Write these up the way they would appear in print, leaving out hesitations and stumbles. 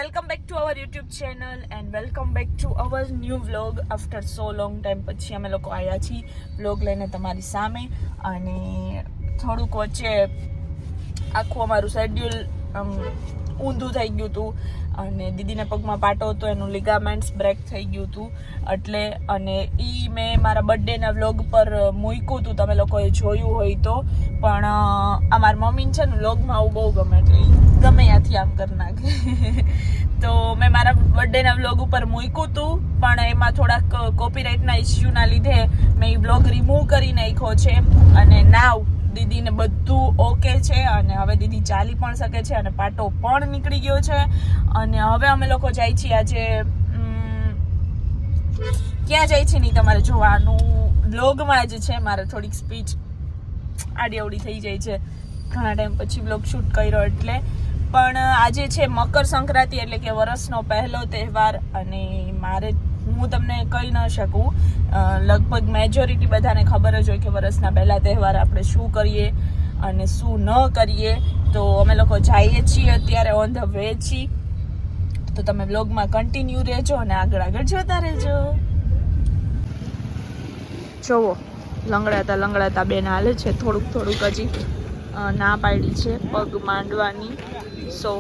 welcome back to our YouTube channel and welcome back to our new vlog after so long time પછી અમે લોકો આવ્યા છીએ vlog લઈને તમારી સામે અને થોડુંક વચ્ચે આખું અમારું શેડ્યુલ ઊંધું થઈ ગયું હતું અને દીદીને પગમાં પાટો હતો એનું લિગામેન્ટ્સ બ્રેક થઈ ગયું હતું એટલે અને ઈ મેં મારા બર્થડેના વ્લોગ પર મૂક્યું હતું તમે લોકોએ જોયું હોય તો પણ અમારા મમ્મીને છે ને વ્લોગમાં આવું બહુ ગમે એટલે ગમે ત્યાંથી આમ કરી નાખે તો મેં મારા બર્થડેના વ્લોગ ઉપર મૂક્યું હતું પણ એમાં થોડાક કોપીરાઇટના ઇસ્યુના લીધે મેં એ વ્લોગ રિમૂવ કરી નાખ્યો છે અને નાવ દીદીને બધું ઓકે છે અને હવે દીદી ચાલી પણ શકે છે અને પાટો પણ નીકળી ગયો છે અને હવે અમે લોકો જાય છીએ આજે ક્યાં જાય છે નહીં તમારે જોવાનું વ્લોગમાં જ છે મારે થોડીક સ્પીચ આડી અવડી થઈ જાય છે ઘણા ટાઈમ પછી વ્લોગ શૂટ કર્યો એટલે પણ આજે છે મકર સંક્રાંતિ એટલે કે વર્ષનો પહેલો તહેવાર અને મારે હું તમને કહી ન શકું લગભગ મેજોરિટી બધાને ખબર જ હોય કે વર્ષના પહેલા તહેવાર આપણે શું કરીએ અને શું ન કરીએ તો અમે લોકો જઈએ છીએ અત્યારે ઓન ધ વે છીએ તો તમે વ્લોગમાં કન્ટિન્યુ રહેજો અને આગળ જોતા રહેજો જોવો લંગડાતા બેન હાલે છે થોડુંક હજી ના પાડી છે પગ માંડવાની સો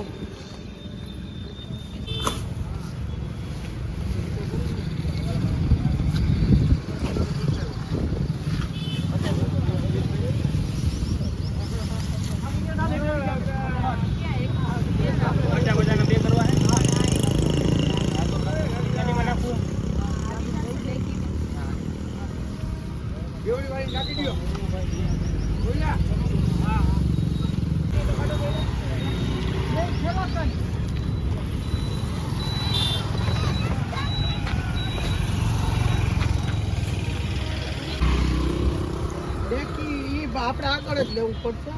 આપણે આગળ જ લેવું પડશે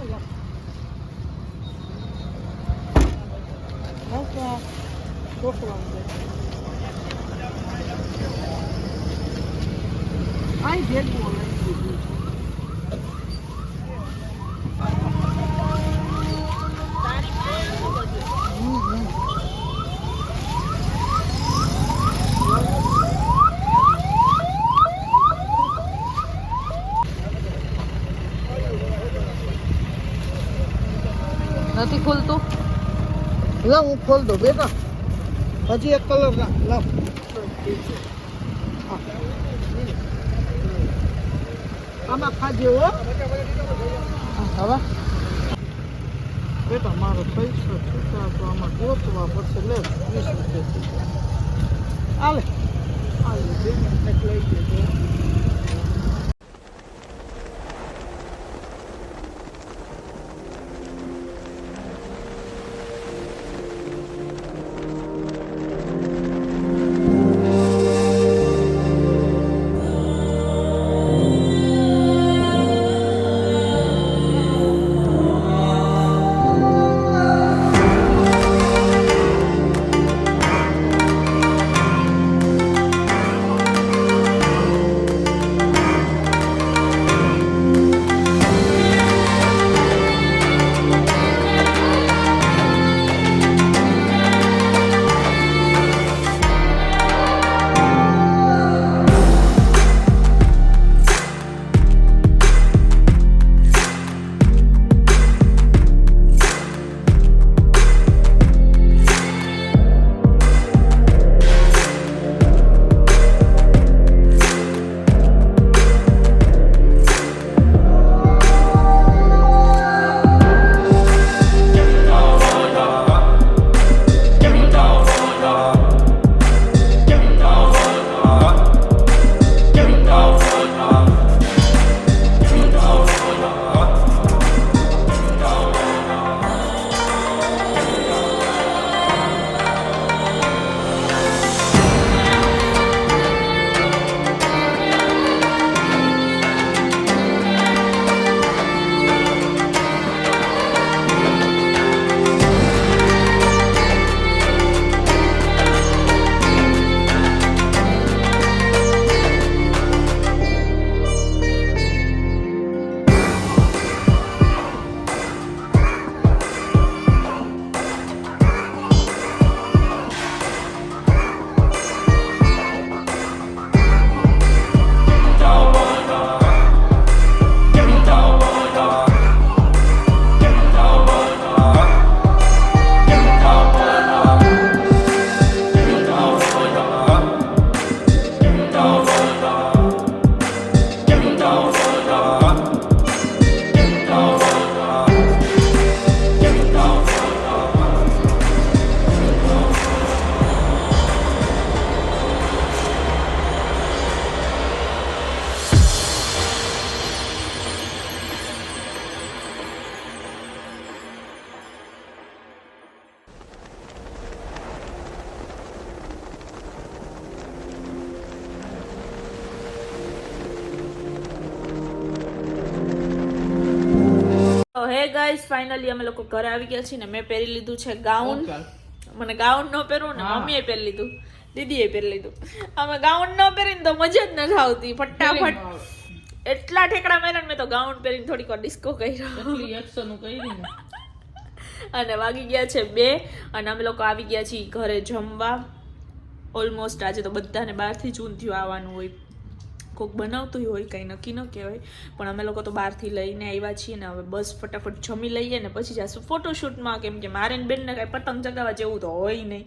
નથી ખુલતું લા હું ખોલ દો બેટા હજી એક કલર લાવ આમાં ખાજે હો હવે બેટા મારો પૈસા છૂટા તો આમાં ગોતવા પડશે લે 20 રૂપિયા આલે લઈ જજો ગાઈસ ફાઇનલી અમે લોકો ઘરે આવી ગયા છીએ ને મેં પહેરી લીધું છે ગાઉન. મને ગાઉન ન પહેરવું ને મમ્મીએ પહેરી લીધું, દીદીએ પહેરી લીધું. અમે ગાઉન ન પહેરીને તો મજા જ નથી આવતી. ફટાફટ એટલા ઠેકડા માર્યા મેં તો ગાઉન પહેરીને થોડીક વાર ડિસ્કો કર્યો અને વાગી ગયા છે 2 અને અમે લોકો આવી ગયા છીએ ઘરે જમવા. ઓલમોસ્ટ આજે તો બધાને બહારથી જ ઊંધિયું આવવાનું હોય, કોઈક બનાવતું હોય કંઈ નક્કી ન કહેવાય, પણ અમે લોકો તો બહારથી લઈને આવ્યા છીએ ને હવે બસ ફટાફટ જમી લઈએ ને પછી જઈશું ફોટોશૂટમાં. કેમ કે મારે ને બેનને કાંઈ પતંગ ચગાવવા જેવું તો હોય નહીં.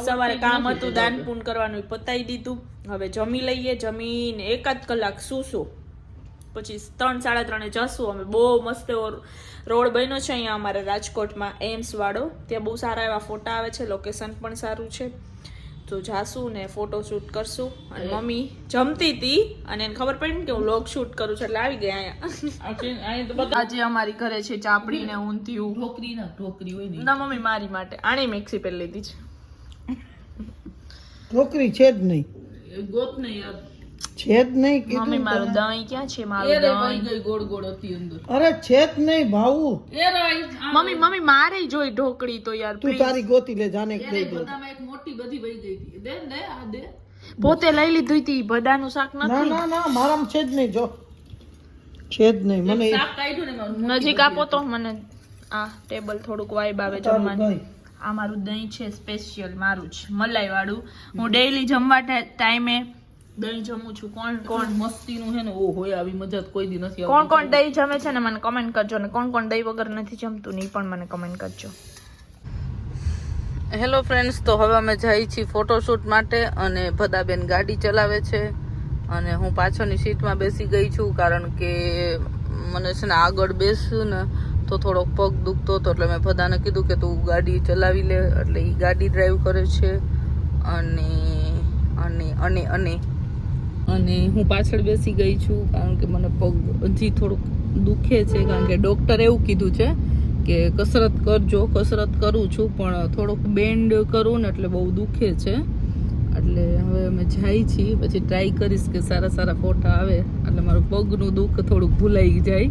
સવારે કામ હતું દાન પૂન કરવાનું પતાવી દીધું. હવે જમી લઈએ, જમીને 1 કલાક સૂશું પછી 3-3:30 જશું. અમે બહુ મસ્ત રોડ બન્યો છે અહીંયા અમારે રાજકોટમાં એમ્સ વાળો, ત્યાં બહુ સારા એવા ફોટા આવે છે, લોકેશન પણ સારું છે. તો જાશું ને ફોટોશૂટ કરશું. અને મમ્મી જમતી હતી અને એને ખબર પડી ને કે હું વ્લોગ શૂટ કરું છું એટલે આવી ગયા અહીંયા. આજે અમારી ઘરે છે ચાપડી ને ઊંધિયું. ઢોકરી હોય ના મમ્મી મારી માટે આણી મેક્સી પહેરી લીધી છે. ઢોકરી છે જ નહીં, ગોત નહીં યાર, છે જ નહીં. મમ્મી મારું દહીં ક્યાં છે? મારું દહીં ગોળ ગોળ હતી અંદર. અરે છે જ નહીં ભાવું. મમ્મી મારે જોઈ ઢોકળી તો યાર તું તારી ગોતી લે, જાને દઈ દે. એક મોટી બધી વહી ગઈ હતી. દે દે આ દે. પોતે લઈ લીધી હતી. ભડાનું શાક ના નથી. ના ના મારામાં છે જ નહીં, જો છે જ નહીં. મને શાક કાઢ્યું ને મારું નજીક આપો તો મને. આ ટેબલ થોડુંક વાઇબ આવે જમવાનું. આ મારું દહીં છે સ્પેશિયલ મારું જ મલાઈ વાળું. હું ડેઈલી જમવા ટાઈમે દહીં જમું છું. કોણ મસ્તીનું છે ને ઓ હોય આવી મજા કોઈ દી નથી આવતી. કોણ દહીં જમે છે ને મને કમેન્ટ કરજો, ને કોણ દહીં વગર નથી જમતું ને પણ મને કમેન્ટ કરજો. હેલો ફ્રેન્ડ્સ, તો હવે અમે જઈએ છીએ ફોટોશૂટ માટે અને ભદાબેન ગાડી ચલાવે છે અને હું પાછળની સીટમાં બેસી ગઈ છું કારણ કે મને છે ને આગળ બેસું ને તો થોડોક પગ દુખતો હતો એટલે મેં ભદાને કીધું કે તું ગાડી ચલાવી લે, એટલે એ ગાડી ડ્રાઈવ કરે છે અને અને અને અને અને હું પાછળ બેસી ગઈ છું કારણ કે મને પગ હજી થોડુંક દુખે છે કારણ કે ડૉક્ટરે એવું કીધું છે કે કસરત કરજો. કસરત કરું છું પણ થોડુંક બેન્ડ કરું ને એટલે બહુ દુખે છે. એટલે હવે અમે જાય છીએ, પછી ટ્રાય કરીશ કે સારા સારા ફોટા આવે એટલે મારું પગનું દુઃખ થોડુંક ભૂલાઈ જાય.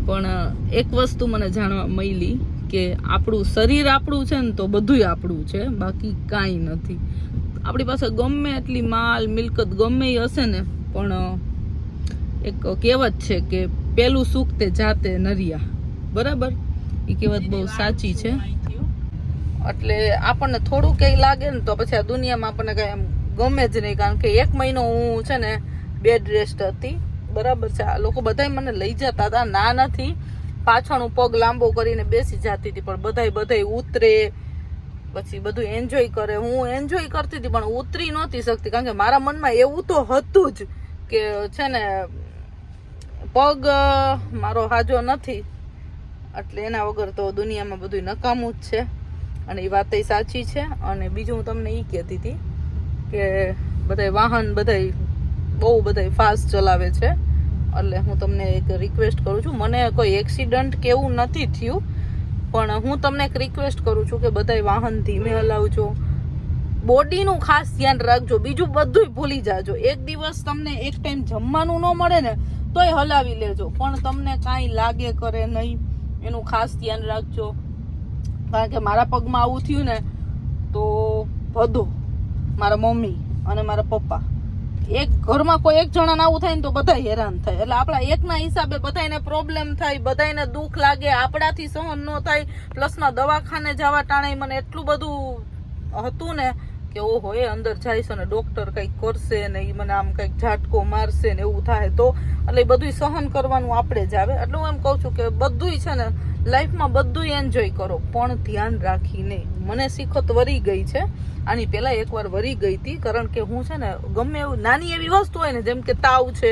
પણ એક વસ્તુ મને જાણવા મળી કે આપણું શરીર આપણું છે ને તો બધુંય આપણું છે, બાકી કાંઈ નથી. આપણી પાસે ગમે એટલી માલ મિલકત ગમે એ હશે ને પણ એક કહેવત છે કે પેલું સુખ તે જાતે નરિયા, બરાબર? એ કહેવત બહુ સાચી છે. એટલે આપણને થોડું કંઈ લાગે ને તો પછી આ દુનિયામાં આપણને કંઈ એમ ગમે જ નહીં. કારણ કે 1 મહિનો હું છે ને બેડ રેસ્ટ હતી, બરાબર છે. આ લોકો બધાય મને લઈ જતા હતા, ના નથી, પાછળનું પગ લાંબો કરીને બેસી જતી હતી, પણ બધાય ઉતરે પછી બધું એન્જોય કરે. હું એન્જોય કરતી હતી પણ ઉતરી નહોતી શકતી કારણ કે મારા મનમાં એવું તો હતું જ કે છે ને પગ મારો હાજો નથી, એટલે એના વગર તો દુનિયામાં બધું નકામું જ છે. અને એ વાત સાચી છે. અને બીજું હું તમને એ કહેતી હતી કે બધાય વાહન બહુ ફાસ્ટ ચલાવે છે, એટલે હું તમને એક રિક્વેસ્ટ કરું છું. મને કોઈ એક્સિડન્ટ કે એવું નથી થયું પણ હું તમને એક રિક્વેસ્ટ કરું છું કે બધાય વાહન ધીમે હલાવજો, બોડીનું ખાસ ધ્યાન રાખજો, બીજું બધું ભૂલી જાજો. એક દિવસ તમને એક ટાઈમ જમવાનું ન મળે ને તોય હલાવી લેજો પણ તમને કાંઈ લાગે કરે નહીં, એનું ખાસ ધ્યાન રાખજો. કારણ કે મારા પગમાં આવું થયું ને તો બધો મારા મમ્મી અને મારા પપ્પા એક ઘરમાં કોઈ એક જણાને આવું થાય ને તો બધા હેરાન થાય. એટલે આપણા એકના હિસાબે બધાને પ્રોબ્લેમ થાય, બધાને દુઃખ લાગે, આપણાથી સહન ન થાય. પ્લસમાં દવાખાને જવા ટાણે મને એટલું બધું હતું ને કે ઓહો એ અંદર જઈશ અને ડૉક્ટર કંઈક કરશે ને એ મને આમ કંઈક ઝાટકો મારશે ને એવું થાય તો એટલે બધું સહન કરવાનું આપણે જ આવે. એટલે હું એમ કહું છું કે બધુંય છે ને લાઈફમાં બધું એન્જોય કરો પણ ધ્યાન રાખીને. મને શીખત વરી ગઈ છે, આની પહેલાં એકવાર વરી ગઈ હતી કારણ કે હું છે ને ગમે એવું નાની એવી વસ્તુ હોય ને જેમ કે તાવ છે,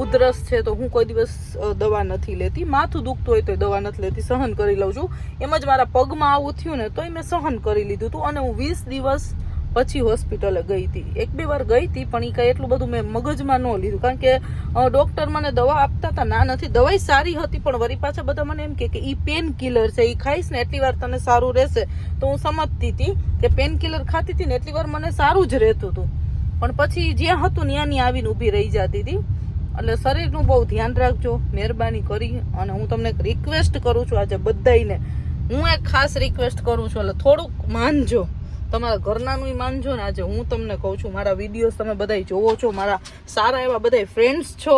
ઉધરસ છે તો હું કોઈ દિવસ દવા નથી લેતી. માથું દુખતું હોય તો દવા નથી લેતી, સહન કરી લઉં છું. એમ જ મારા પગમાં આવું થયું ને તોય મેં સહન કરી લીધું હતું અને હું 20 દિવસ પછી હોસ્પિટલે ગઈ હતી. 1-2 વાર ગઈ હતી પણ એ કાંઈ એટલું બધું મેં મગજમાં ન લીધું કારણ કે ડૉક્ટર મને દવા આપતા હતા, ના નથી, દવાઈ સારી હતી પણ વળી પાછા બધા મને એમ કે એ પેન કિલર છે, એ ખાઈશ ને એટલી વાર તને સારું રહેશે. તો હું સમજતી હતી કે પેન કિલર ખાતી હતી ને એટલી વાર મને સારું જ રહેતું હતું પણ પછી જ્યાં હતું ત્યાં આવીને ઊભી રહી જતી હતી. એટલે શરીરનું બહુ ધ્યાન રાખજો મહેરબાની કરી. અને હું તમને એક રિક્વેસ્ટ કરું છું આજે બધાઈને, હું એક ખાસ રિક્વેસ્ટ કરું છું, એટલે થોડુંક માનજો, તમારા ઘરનાનું માનજો ને. આજે હું તમને કહું છું, મારા વિડીયોઝ તમે બધા જોવો છો, મારા સારા એવા બધા ફ્રેન્ડ્સ છો,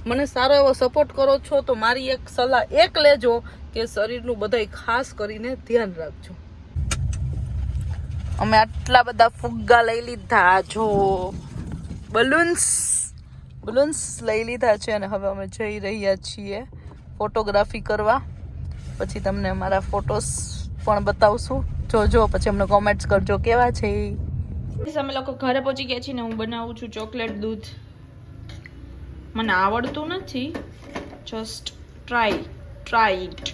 મને સારો એવો સપોર્ટ કરો છો, તો મારી એક સલાહ એક લેજો કે શરીરનું બધા ખાસ કરીને ધ્યાન રાખજો. અમે આટલા બધા ફુગ્ગા લઈ લીધા, જો બલૂન્સ લઈ લીધા છે, અને હવે અમે જઈ રહ્યા છીએ ફોટોગ્રાફી કરવા. પછી તમને અમારા ફોટોસ પણ બતાવશું, જોજો, પછી અમને કોમેન્ટ્સ કરજો કેવા છે. અમે લોકો ઘરે પહોંચી ગયા છીએ ને હું બનાવું છું ચોકલેટ દૂધ. મને આવડતું નથી, જસ્ટ ટ્રાય ઇટ.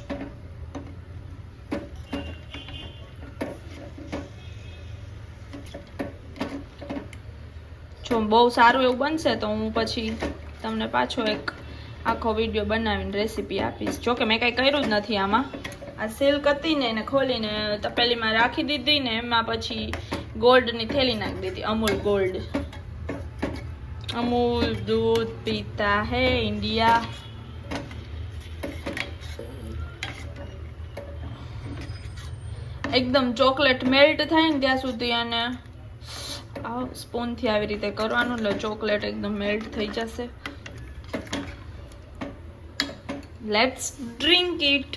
જો બહુ સારું એવું બનશે તો હું પછી તમને પાછો એક આખો વિડીયો બનાવીને રેસીપી આપીશ. જો કે મેં કંઈ કર્યું જ નથી આમાં. આ સિલ્ક હતી ને એને ખોલીને તપેલીમાં રાખી દીધી ને એમાં પછી ગોલ્ડની થેલી નાખી દીધી, અમૂલ ગોલ્ડ. અમૂલ દૂધ પીતા હે ઇન્ડિયા. એકદમ ચોકલેટ મેલ્ટ થાય ને ત્યાં સુધી અને સ્પૂનથી આવી રીતે કરવાનું, એટલે ચોકલેટ એકદમ મેલ્ટ થઈ જશે. Let's drink it.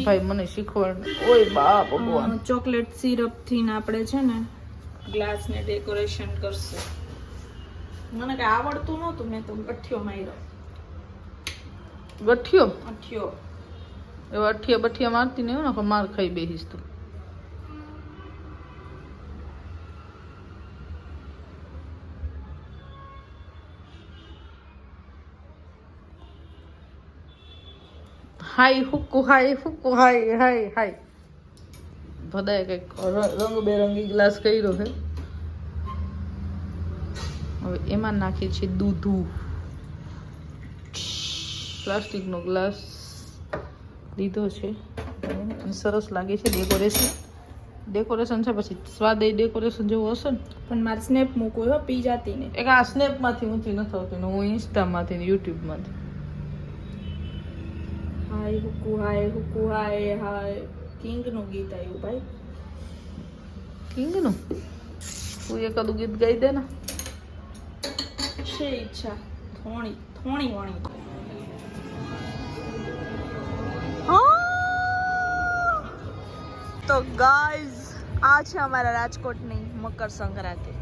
ભાઈ મને શીખવાડ. ઓય બાપ ભગવાન. ચોકલેટ સિરપ થી આપણે છે ને ગ્લાસ ને ડેકોરેશન કરશે. મને કઈ આવડતું નહોતું, મેં તો ગઠિયો માર્યો. ગઠિયો એવા અઠિયા મારતી નહીં ને, માર ખાઈ બેહીશ તું. હાય હુક્કુ હાય. બધાએ કઈક રંગબેરંગી ગ્લાસ કર્યો છે. હવે એમાં નાખી છે દૂધ. પ્લાસ્ટિકનો ગ્લાસ લીધો છે, સરસ લાગે છે. ડેકોરેશન છે, પછી સ્વાદ એ ડેકોરેશન જેવું હશે ને. પણ મારે સ્નેપ મૂકવું હો, પી જાતી ને. એક આ સ્નેપમાંથી ઊંચી નથી આવતી ને, હું ઇન્સ્ટામાંથી ને યુટ્યુબમાંથી. હાય હુકુ હાય. કિંગનું ગીત આવ્યું ભાઈ. કિંગનું? તું એકાદું ગીત ગાઈ દે ને. છે ઈચ્છા થોણી વણી. તો ગાઈઝ આ છે અમારા રાજકોટની મકર સંક્રાંતિ.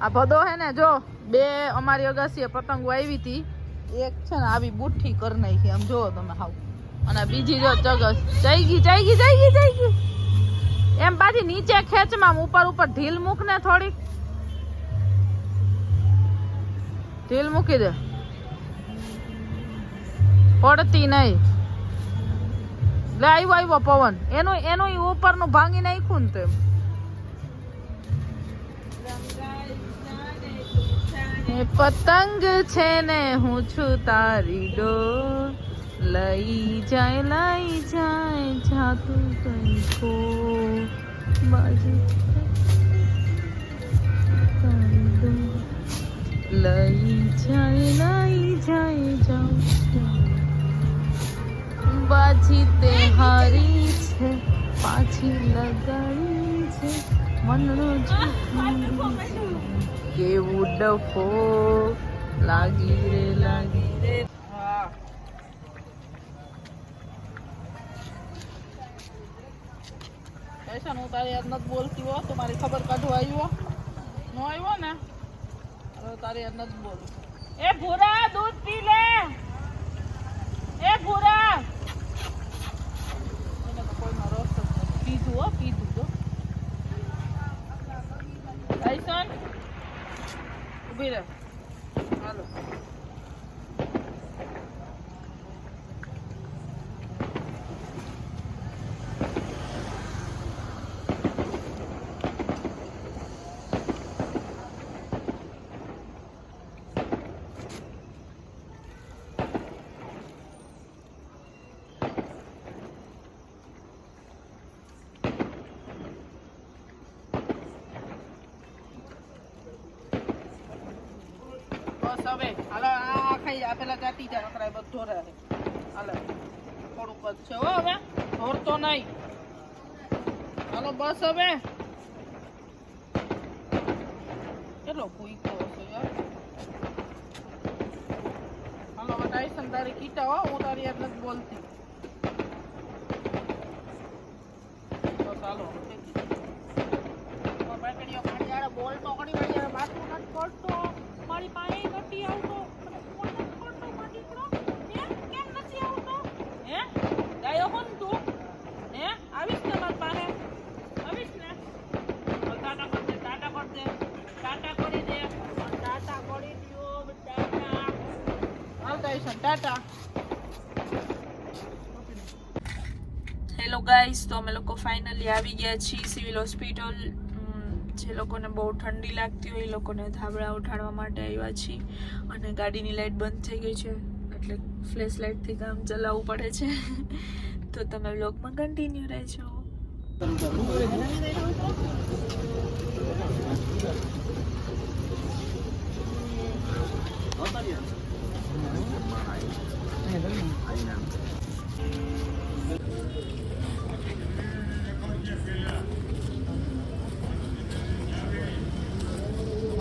આ ભદો હે ને, જો બે અમારી અગાસીએ પતંગો આવી હતી, એક છે ને આવી બુઠ્ઠી કરી નાખી, આમ જોવો તમે હાવ, અને બીજી જો ચગસ જઈ ગઈ. એમ પાછી નીચે ખેંચમાં ઉપર ઢીલ મૂક ને, થોડીક ઢીલ મૂકી દે, પડતી નહીં. લે આવ્યો પવન, એનું ઉપરનું ભાંગી નાખ્યું ને તેમ. પતંગ છે ને હું છું તારી ડોર, લઈ જાય જાતું કઈ કો બાજુ, લઈ જાય જાઉં બાજી તે હારી છે, પાછી લગાડી છે મનનો કેવું ડફો લાગી રે. હું તારી યાદ નથી બોલતી હો, તો મારી ખબર કાઢવા આવ્યો ન આવ્યો ને, તારી યાદ નથી બોલું. એ ભૂરા દૂધ પી લે, એ ભૂરા. એને તો કોઈનો રસ જ નથી. પીધું તો આઈસન ઉભી રહે. હાલો હવે હાલો આ ખાઈ આ પેલા ચાટી જા નકરાય બધો રહે હાલો થોડુંક જ છે હો હવે ધોરતો નહીં હાલો બસ હવે કેટલો ભૂકો છે યાર હાલો હવે ટાઈસન તારી કીટા હો હું તારી યાર નથી બોલતી બસ હાલો પાકડીઓ પાડી યાર બોલ તો કડી વાળી યાર માથું નથી પડતો મારી પાસે નથી આવતો મને ફોન નથી કરતો મારો દીકરો હે કેમ નથી આવતો હે ગાયો કોણ તું હે આવીશ ને મારી પાસે આવીશ ને ટાટા કરી દે ટાટા કરી દે ટાટા કરી દે ટાટા કરી દો ટાટા આવતા છે ટાટા હેલો ગાઈસ, તો અમે લોકો ફાઇનલી આવી ગયા છીએ સિવિલ હોસ્પિટલ. જે લોકોને બહુ ઠંડી લાગતી હોય એ લોકોને ધાબળા ઉઠાડવા માટે આવ્યા છીએ અને ગાડીની લાઇટ બંધ થઈ ગઈ છે એટલે ફ્લેશ લાઇટથી કામ ચલાવવું પડે છે. તો તમે વ્લોગમાં કન્ટિન્યુ રહેજો.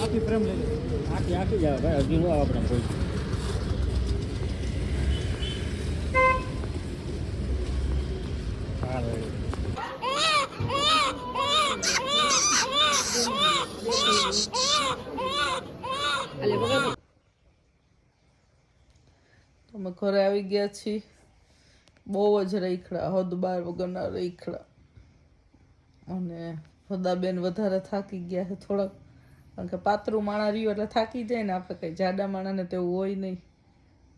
આખી ફ્રેમ લઈ લે આખી જાવ ભાઈ હજી હું આપણે કોઈ અમે ઘરે આવી ગયા છીએ. બહુ જ રખડા, હદ બાર વગરના રખડા. અને હદાબેન વધારે થાકી ગયા છે થોડાક, કારણ કે પાતળું માણા રહ્યું એટલે થાકી જાય ને. આપણે કઈ જાડા માણાને તેવું હોય નહીં.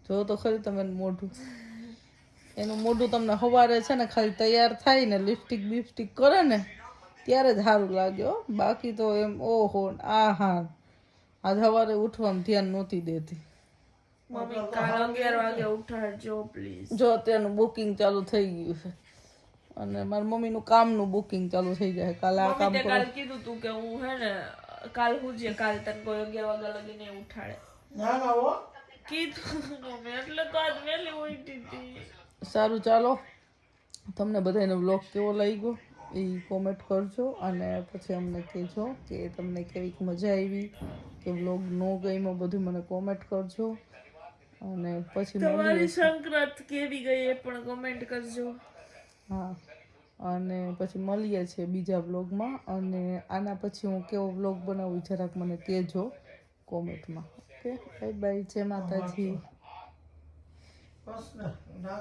જો તો ખરી તમે મોઢું, એનું મોઢું તમને સવારે છે ને ખાલી તૈયાર થાય ને લિપસ્ટિક બિપસ્ટિક કરે ને ત્યારે જ સારું લાગે હો. બાકી તો એમ ઓહો આ હા આજ સવારે ઉઠવામાં ધ્યાન નહોતી દેતી. મમ્મી કાલ 11 વાગે ઉઠાડજો પ્લીઝ. જો અત્યારનું બુકિંગ ચાલુ થઈ ગયું છે અને મારી મમ્મીનું કામનું બુકિંગ ચાલુ થઈ જાય. કાલે આ કામ કાલ કીધું તું કે હું હે ને કાલ હું જે કાલ તને કોઈ 11 વાગ્યા લગીને ઉઠાડે. ના ના હો કીધું મમ્મી એટલે તો આજ વહેલી ઉઠી હતી. સારું ચાલો, તમને બધાને વ્લોગ કેવો લાગ્યો એ કોમેન્ટ કરજો અને પછી અમને કહેજો કે તમને કેવી મજા આવી કે વ્લોગ નો ગમ્યો, બધું મને કોમેન્ટ કરજો. અને પછી તમારી સંક્રાંત કેવી ગઈ એ પણ કોમેન્ટ કરજો. હા, અને પછી મળીએ છીએ બીજા વ્લોગમાં. અને આના પછી હું કેવો વ્લોગ બનાવું જરાક મને કહેજો કોમેન્ટમાં. ઓકે, બાય બાય, જય માતાજી.